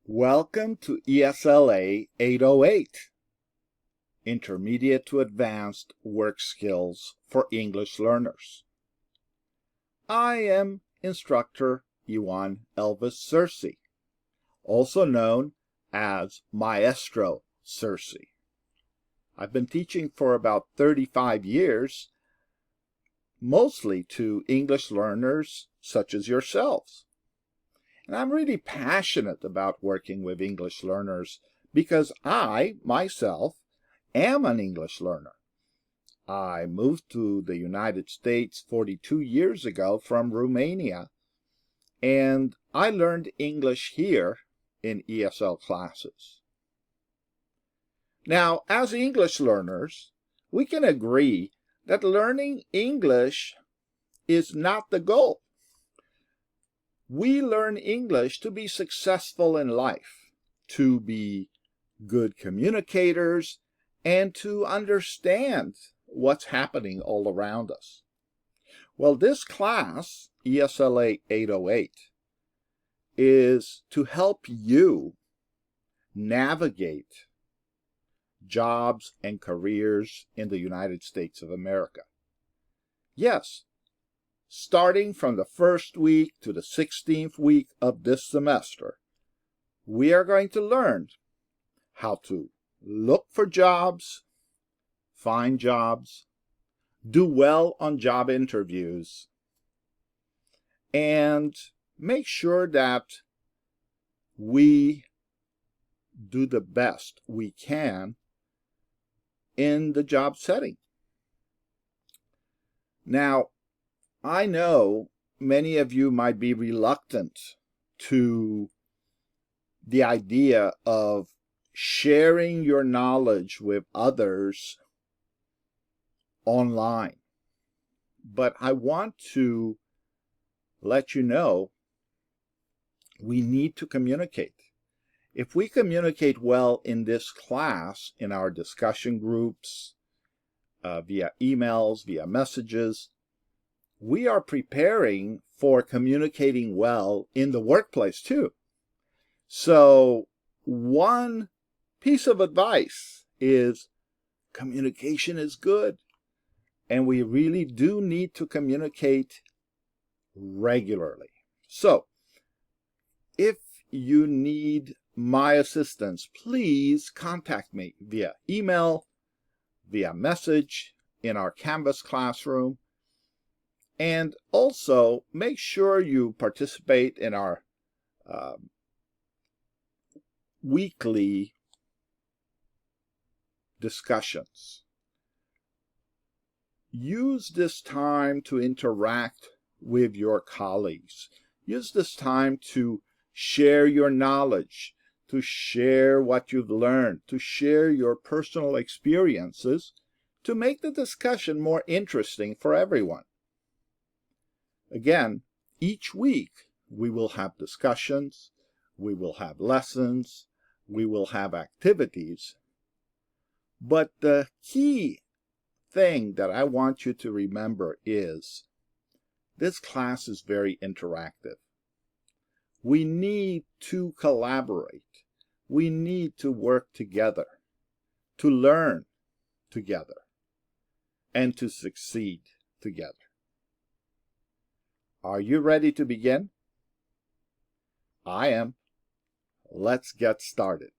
Welcome to ESLA 808, Intermediate to Advanced Work Skills for English Learners. I am Instructor Sersea, also known as Maestro Sersea. I've been teaching for about 35 years, mostly to English learners such as yourselves. And I'm really passionate about working with English learners because I, myself, am an English learner. I moved to the United States 42 years ago from Romania, and I learned English here in ESL classes. Now, as English learners, we can agree that learning English is not the goal. We learn English to be successful in life, to be good communicators, and to understand what's happening all around us. Well, this class, ESLA 808, is to help you navigate jobs and careers in the United States of America. Yes, starting from the first week to the 16th week of this semester, we are going to learn how to look for jobs, find jobs, do well on job interviews, and make sure that we do the best we can in the job setting. Now, I know many of you might be reluctant to the idea of sharing your knowledge with others online. But I want to let you know we need to communicate. If we communicate well in this class, in our discussion groups, via emails, via messages, we are preparing for communicating well in the workplace too. So one piece of advice is communication is good, and we really do need to communicate regularly. So if you need my assistance, please contact me via email, via message in our Canvas classroom. And also, make sure you participate in our weekly discussions. Use this time to interact with your colleagues. Use this time to share your knowledge, to share what you've learned, to share your personal experiences, to make the discussion more interesting for everyone. Again, each week we will have discussions, we will have lessons, we will have activities. But the key thing that I want you to remember is this class is very interactive. We need to collaborate. We need to work together, to learn together, and to succeed together. Are you ready to begin? I am. Let's get started.